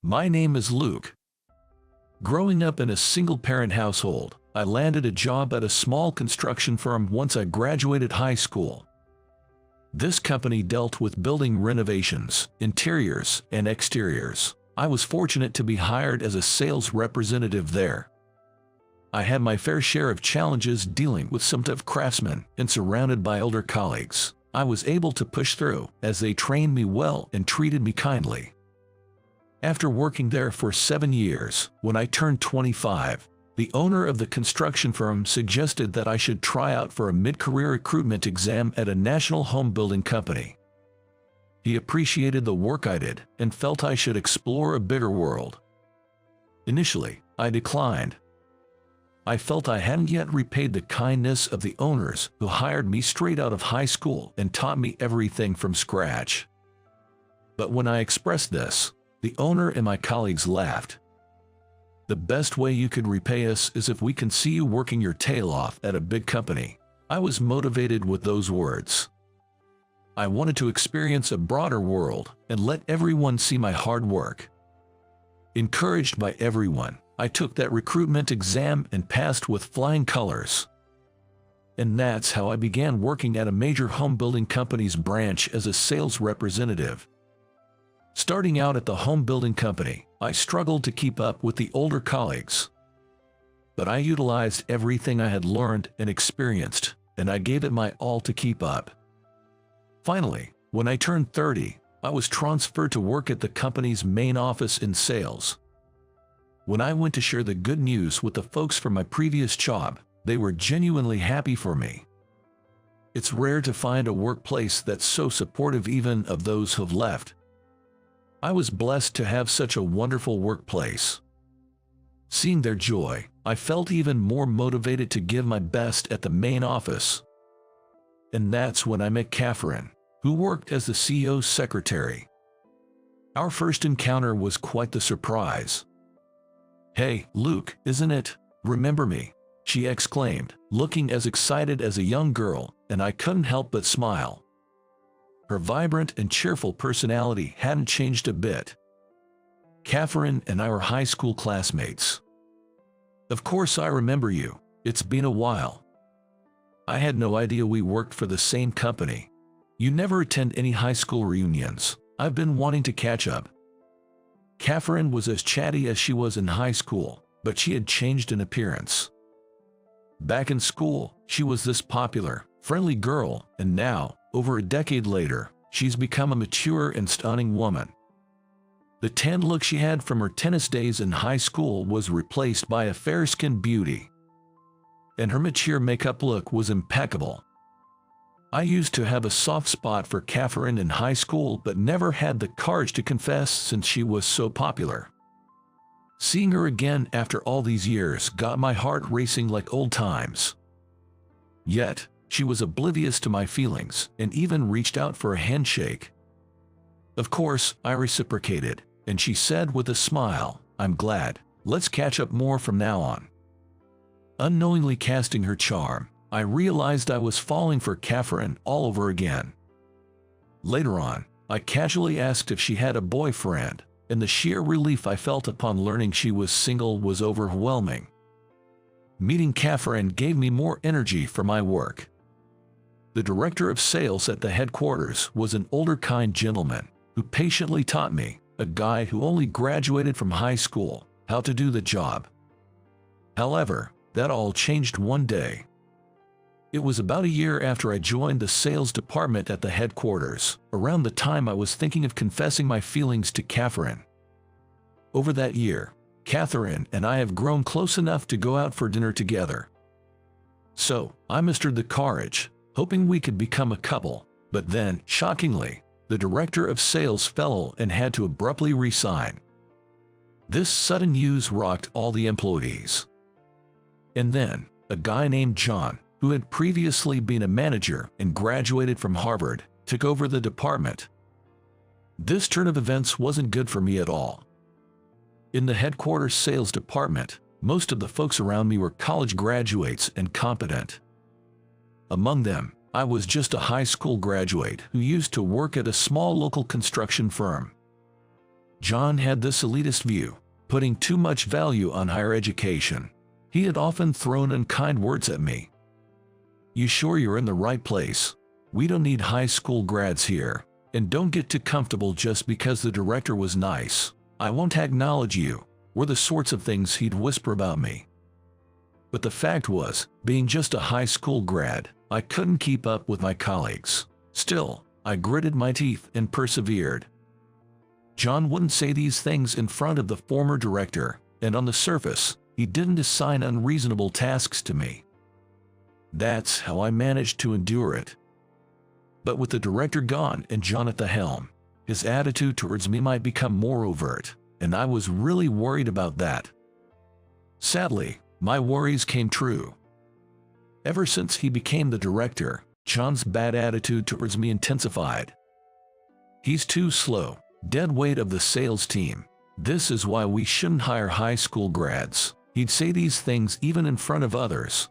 My name is Luke. Growing up in a single-parent household, I landed a job at a small construction firm once I graduated high school. This company dealt with building renovations, interiors, and exteriors. I was fortunate to be hired as a sales representative there. I had my fair share of challenges dealing with some tough craftsmen and surrounded by older colleagues. I was able to push through as they trained me well and treated me kindly. After working there for 7 years, when I turned 25, the owner of the construction firm suggested that I should try out for a mid-career recruitment exam at a national home building company. He appreciated the work I did and felt I should explore a bigger world. Initially, I declined. I felt I hadn't yet repaid the kindness of the owners who hired me straight out of high school and taught me everything from scratch. But when I expressed this, the owner and my colleagues laughed. "The best way you could repay us is if we can see you working your tail off at a big company." I was motivated with those words. I wanted to experience a broader world and let everyone see my hard work. Encouraged by everyone, I took that recruitment exam and passed with flying colors. And that's how I began working at a major home building company's branch as a sales representative. Starting out at the home building company, I struggled to keep up with the older colleagues. But I utilized everything I had learned and experienced, and I gave it my all to keep up. Finally, when I turned 30, I was transferred to work at the company's main office in sales. When I went to share the good news with the folks from my previous job, they were genuinely happy for me. It's rare to find a workplace that's so supportive even of those who've left. I was blessed to have such a wonderful workplace. Seeing their joy, I felt even more motivated to give my best at the main office. And that's when I met Catherine, who worked as the CEO's secretary. Our first encounter was quite the surprise. "Hey, Luke, isn't it? Remember me?" she exclaimed, looking as excited as a young girl, and I couldn't help but smile. Her vibrant and cheerful personality hadn't changed a bit. Catherine and I were high school classmates. "Of course I remember you. It's been a while. I had no idea we worked for the same company. You never attend any high school reunions. I've been wanting to catch up." Catherine was as chatty as she was in high school, but she had changed in appearance. Back in school, she was this popular, friendly girl, and now, over a decade later, she's become a mature and stunning woman. The tan look she had from her tennis days in high school was replaced by a fair-skinned beauty. And her mature makeup look was impeccable. I used to have a soft spot for Catherine in high school but never had the courage to confess since she was so popular. Seeing her again after all these years got my heart racing like old times. Yet, she was oblivious to my feelings and even reached out for a handshake. Of course, I reciprocated, and she said with a smile, "I'm glad. Let's catch up more from now on." Unknowingly casting her charm, I realized I was falling for Catherine all over again. Later on, I casually asked if she had a boyfriend, and the sheer relief I felt upon learning she was single was overwhelming. Meeting Catherine gave me more energy for my work. The director of sales at the headquarters was an older, kind gentleman who patiently taught me, a guy who only graduated from high school, how to do the job. However, that all changed one day. It was about a year after I joined the sales department at the headquarters, around the time I was thinking of confessing my feelings to Catherine. Over that year, Catherine and I have grown close enough to go out for dinner together. So, I mustered the courage, hoping we could become a couple, but then, shockingly, the director of sales fell ill and had to abruptly resign. This sudden news rocked all the employees. And then, a guy named John, who had previously been a manager and graduated from Harvard, took over the department. This turn of events wasn't good for me at all. In the headquarters sales department, most of the folks around me were college graduates and competent. Among them, I was just a high school graduate who used to work at a small local construction firm. John had this elitist view, putting too much value on higher education. He had often thrown unkind words at me. "You sure you're in the right place? We don't need high school grads here. And don't get too comfortable just because the director was nice. I won't acknowledge you," were the sorts of things he'd whisper about me. But the fact was, being just a high school grad, I couldn't keep up with my colleagues. Still, I gritted my teeth and persevered. John wouldn't say these things in front of the former director, and on the surface, he didn't assign unreasonable tasks to me. That's how I managed to endure it. But with the director gone and John at the helm, his attitude towards me might become more overt, and I was really worried about that. Sadly, my worries came true. Ever since he became the director, John's bad attitude towards me intensified. "He's too slow, dead weight of the sales team. This is why we shouldn't hire high school grads." He'd say these things even in front of others.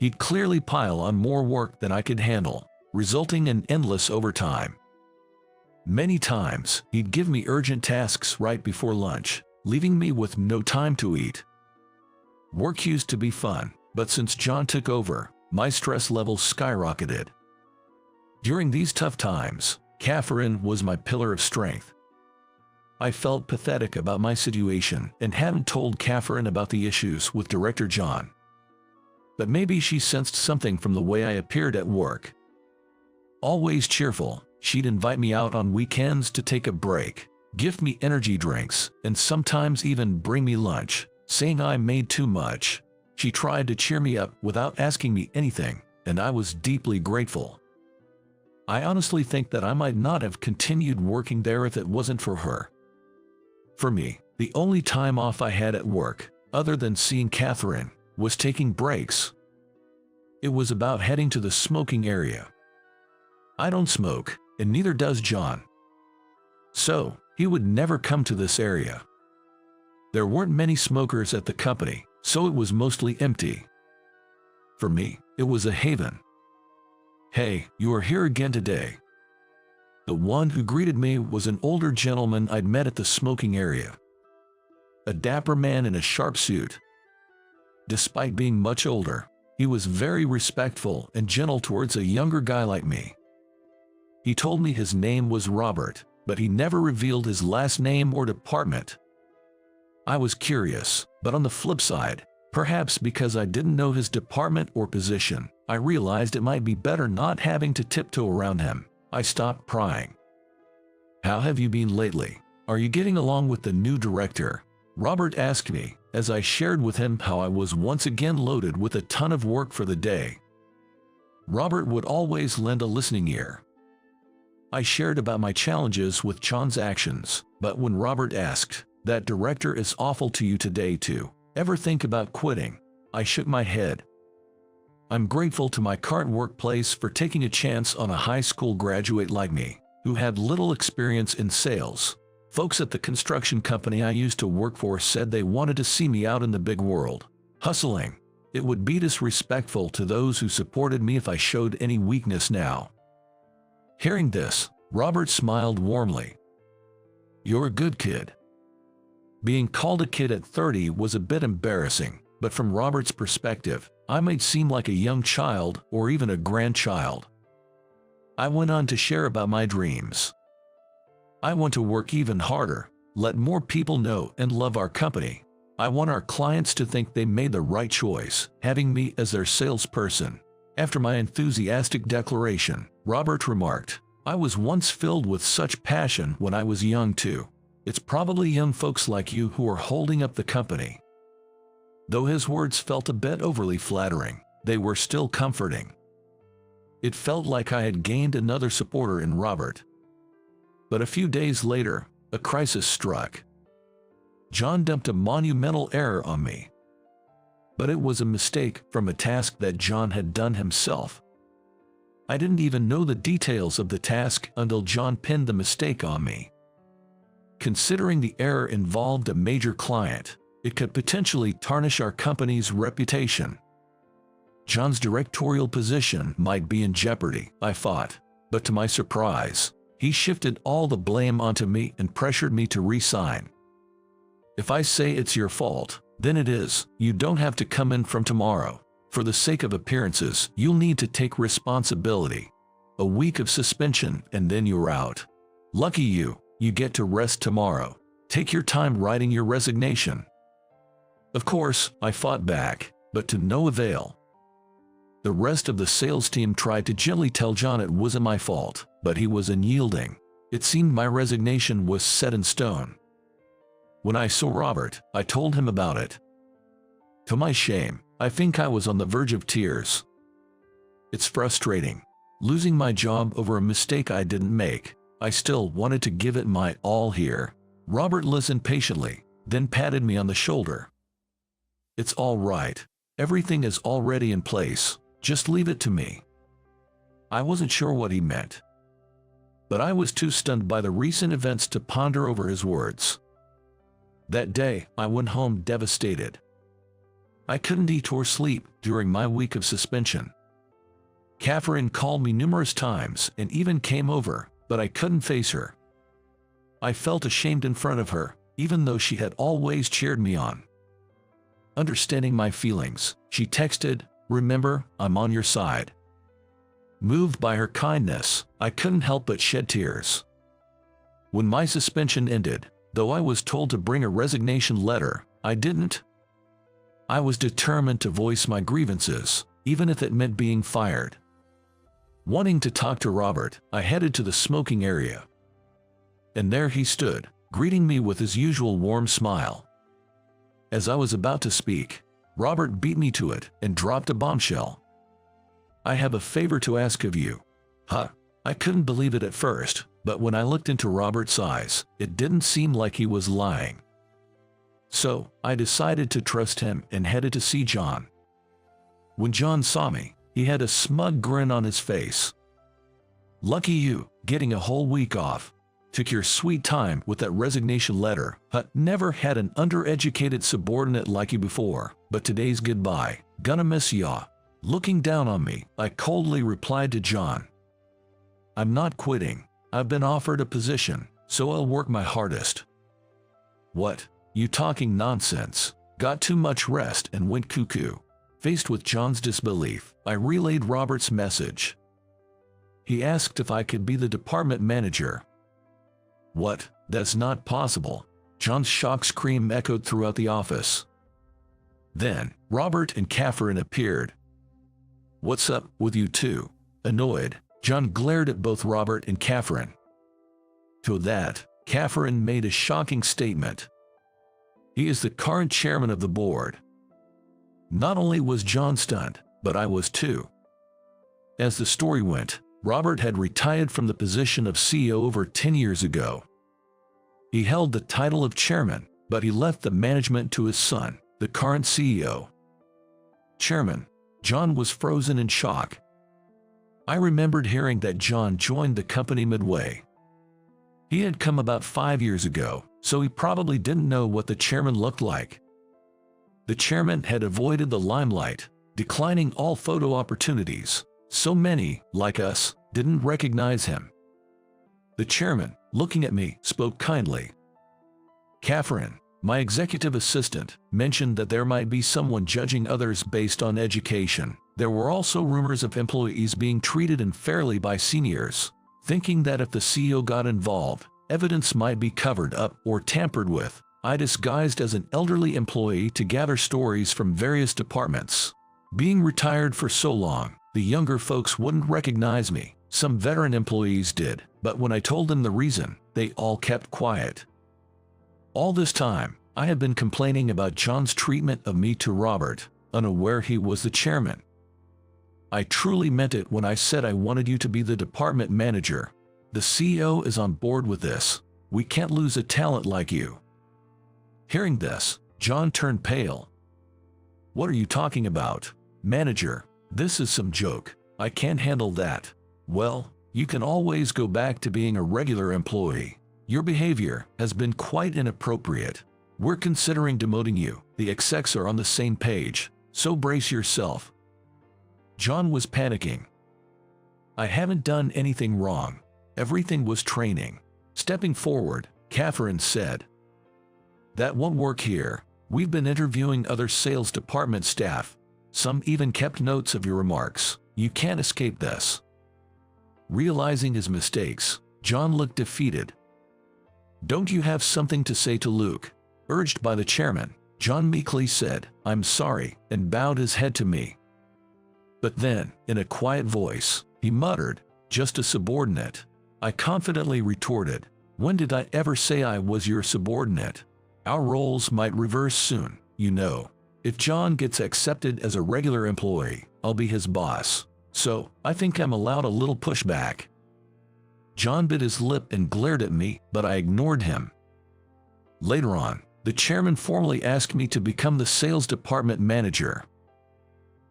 He'd clearly pile on more work than I could handle, resulting in endless overtime. Many times, he'd give me urgent tasks right before lunch, leaving me with no time to eat. Work used to be fun, but since John took over, my stress levels skyrocketed. During these tough times, Catherine was my pillar of strength. I felt pathetic about my situation and hadn't told Catherine about the issues with Director John. But maybe she sensed something from the way I appeared at work. Always cheerful, she'd invite me out on weekends to take a break, gift me energy drinks, and sometimes even bring me lunch, saying I made too much. She tried to cheer me up without asking me anything, and I was deeply grateful. I honestly think that I might not have continued working there if it wasn't for her. For me, the only time off I had at work, other than seeing Catherine, was taking breaks. It was about heading to the smoking area. I don't smoke, and neither does John. So, he would never come to this area. There weren't many smokers at the company, so it was mostly empty. For me, it was a haven. "Hey, you are here again today." The one who greeted me was an older gentleman I'd met at the smoking area. A dapper man in a sharp suit. Despite being much older, he was very respectful and gentle towards a younger guy like me. He told me his name was Robert, but he never revealed his last name or department. I was curious, but on the flip side, perhaps because I didn't know his department or position, I realized it might be better not having to tiptoe around him. I stopped prying. "How have you been lately? Are you getting along with the new director?" Robert asked me, as I shared with him how I was once again loaded with a ton of work for the day. Robert would always lend a listening ear. I shared about my challenges with John's actions, but when Robert asked, "That director is awful to you today too. Ever think about quitting?" I shook my head. I'm grateful to my current workplace for taking a chance on a high school graduate like me, who had little experience in sales. Folks at the construction company I used to work for said they wanted to see me out in the big world, hustling. It would be disrespectful to those who supported me if I showed any weakness now. Hearing this, Robert smiled warmly. "You're a good kid." Being called a kid at 30 was a bit embarrassing, but from Robert's perspective, I might seem like a young child or even a grandchild. I went on to share about my dreams. "I want to work even harder, let more people know and love our company. I want our clients to think they made the right choice, having me as their salesperson." After my enthusiastic declaration, Robert remarked, "I was once filled with such passion when I was young too. It's probably young folks like you who are holding up the company." Though his words felt a bit overly flattering, they were still comforting. It felt like I had gained another supporter in Robert. But a few days later, a crisis struck. John dumped a monumental error on me. But it was a mistake from a task that John had done himself. I didn't even know the details of the task until John pinned the mistake on me. Considering the error involved a major client, it could potentially tarnish our company's reputation. John's directorial position might be in jeopardy, I thought, but to my surprise, He shifted all the blame onto me and pressured me to resign. If I say it's your fault, then it is. You don't have to come in from tomorrow. For the sake of appearances, you'll need to take responsibility. A week of suspension and then you're out. Lucky you, you get to rest tomorrow. Take your time writing your resignation. Of course, I fought back, but to no avail. The rest of the sales team tried to gently tell John it wasn't my fault, but he was unyielding. It seemed my resignation was set in stone. When I saw Robert, I told him about it. To my shame, I think I was on the verge of tears. It's frustrating. Losing my job over a mistake I didn't make. I still wanted to give it my all here. Robert listened patiently, then patted me on the shoulder. It's all right. Everything is already in place. Just leave it to me. I wasn't sure what he meant, but I was too stunned by the recent events to ponder over his words. That day, I went home devastated. I couldn't eat or sleep during my week of suspension. Catherine called me numerous times and even came over, but I couldn't face her. I felt ashamed in front of her, even though she had always cheered me on. Understanding my feelings, she texted, "Remember, I'm on your side." Moved by her kindness, I couldn't help but shed tears. When my suspension ended, though I was told to bring a resignation letter, I didn't. I was determined to voice my grievances, even if it meant being fired. Wanting to talk to Robert, I headed to the smoking area. And there he stood, greeting me with his usual warm smile. As I was about to speak, Robert beat me to it and dropped a bombshell. "I have a favor to ask of you." Huh? I couldn't believe it at first, but when I looked into Robert's eyes, it didn't seem like he was lying. So, I decided to trust him and headed to see John. When John saw me, he had a smug grin on his face. "Lucky you, getting a whole week off. Took your sweet time with that resignation letter. Never had an undereducated subordinate like you before, but today's goodbye. Gonna miss ya." Looking down on me, I coldly replied to John, "I'm not quitting. I've been offered a position, so I'll work my hardest." "What? You talking nonsense?" Got too much rest and went cuckoo. Faced with John's disbelief, I relayed Robert's message. He asked if I could be the department manager. "What? That's not possible." John's shock scream echoed throughout the office. Then, Robert and Catherine appeared. "What's up with you two?" Annoyed, John glared at both Robert and Catherine. To that, Catherine made a shocking statement. "He is the current chairman of the board." Not only was John stunned, but I was too. As the story went, Robert had retired from the position of CEO over 10 years ago. He held the title of chairman, but he left the management to his son, the current CEO. Chairman. John was frozen in shock. I remembered hearing that John joined the company midway. He had come about 5 years ago, so he probably didn't know what the chairman looked like. The chairman had avoided the limelight, declining all photo opportunities. So many, like us, didn't recognize him. The chairman, looking at me, spoke kindly. Catherine, my executive assistant, mentioned that there might be someone judging others based on education. There were also rumors of employees being treated unfairly by seniors, thinking that if the CEO got involved, evidence might be covered up or tampered with. I disguised as an elderly employee to gather stories from various departments. Being retired for so long, the younger folks wouldn't recognize me. Some veteran employees did, but when I told them the reason, they all kept quiet. All this time, I had been complaining about John's treatment of me to Robert, unaware he was the chairman. I truly meant it when I said I wanted you to be the department manager. The CEO is on board with this. We can't lose a talent like you. Hearing this, John turned pale. What are you talking about? Manager, this is some joke. I can't handle that. Well, you can always go back to being a regular employee. Your behavior has been quite inappropriate. We're considering demoting you. The execs are on the same page, so brace yourself. John was panicking. I haven't done anything wrong. Everything was training. Stepping forward, Catherine said, "That won't work here. We've been interviewing other sales department staff. Some even kept notes of your remarks. You can't escape this." Realizing his mistakes, John looked defeated. "Don't you have something to say to Luke?" Urged by the chairman, John meekly said, "I'm sorry," and bowed his head to me. But then, in a quiet voice, he muttered, "Just a subordinate." I confidently retorted, "When did I ever say I was your subordinate? Our roles might reverse soon, you know. If John gets accepted as a regular employee, I'll be his boss. So, I think I'm allowed a little pushback." John bit his lip and glared at me, but I ignored him. Later on, the chairman formally asked me to become the sales department manager.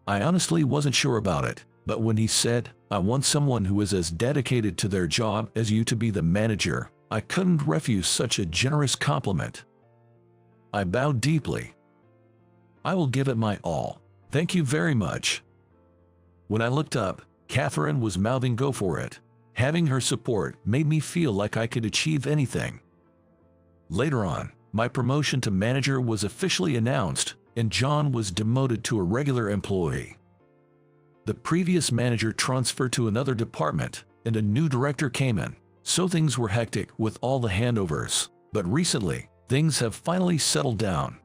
I honestly wasn't sure about it, but when he said, "I want someone who is as dedicated to their job as you to be the manager," I couldn't refuse such a generous compliment. I bowed deeply. "I will give it my all. Thank you very much." When I looked up, Catherine was mouthing "Go for it." Having her support made me feel like I could achieve anything. Later on, my promotion to manager was officially announced, and John was demoted to a regular employee. The previous manager transferred to another department, and a new director came in, so things were hectic with all the handovers. But recently, things have finally settled down.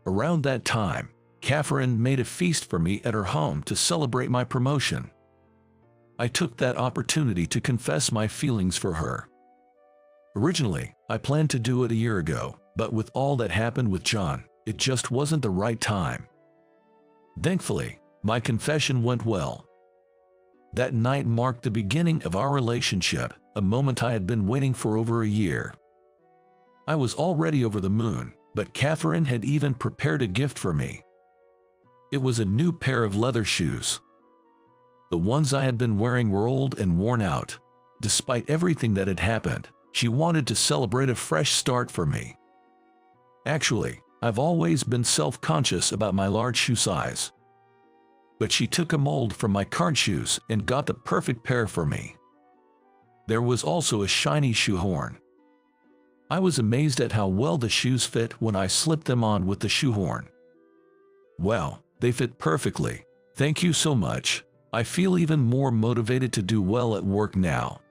Around that time, Catherine made a feast for me at her home to celebrate my promotion. I took that opportunity to confess my feelings for her. Originally, I planned to do it a year ago, but with all that happened with John, it just wasn't the right time. Thankfully, my confession went well. That night marked the beginning of our relationship, a moment I had been waiting for over a year. I was already over the moon, but Catherine had even prepared a gift for me. It was a new pair of leather shoes. The ones I had been wearing were old and worn out. Despite everything that had happened, she wanted to celebrate a fresh start for me. Actually, I've always been self-conscious about my large shoe size. But she took a mold from my current shoes and got the perfect pair for me. There was also a shiny shoehorn. I was amazed at how well the shoes fit when I slipped them on with the shoehorn. Wow, they fit perfectly. Thank you so much. I feel even more motivated to do well at work now.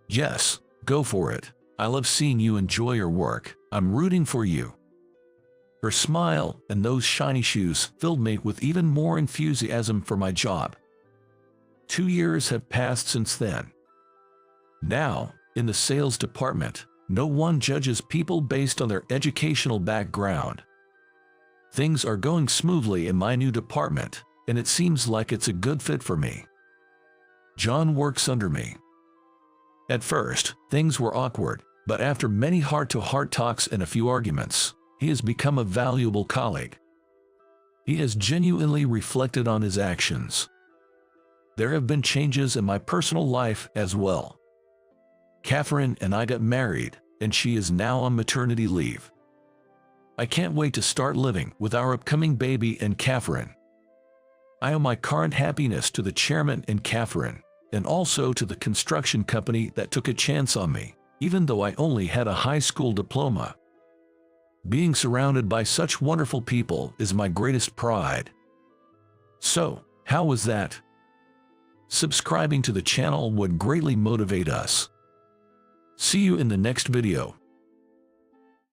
Yes, go for it. I love seeing you enjoy your work. I'm rooting for you. Her smile and those shiny shoes filled me with even more enthusiasm for my job. 2 years have passed since then. Now, in the sales department, no one judges people based on their educational background. Things are going smoothly in my new department, and it seems like it's a good fit for me. John works under me. At first, things were awkward, but after many heart-to-heart talks and a few arguments, he has become a valuable colleague. He has genuinely reflected on his actions. There have been changes in my personal life as well. Catherine and I got married, and she is now on maternity leave. I can't wait to start living with our upcoming baby and Catherine. I owe my current happiness to the chairman and Catherine, and also to the construction company that took a chance on me, even though I only had a high school diploma. Being surrounded by such wonderful people is my greatest pride. So, how was that? Subscribing to the channel would greatly motivate us. See you in the next video.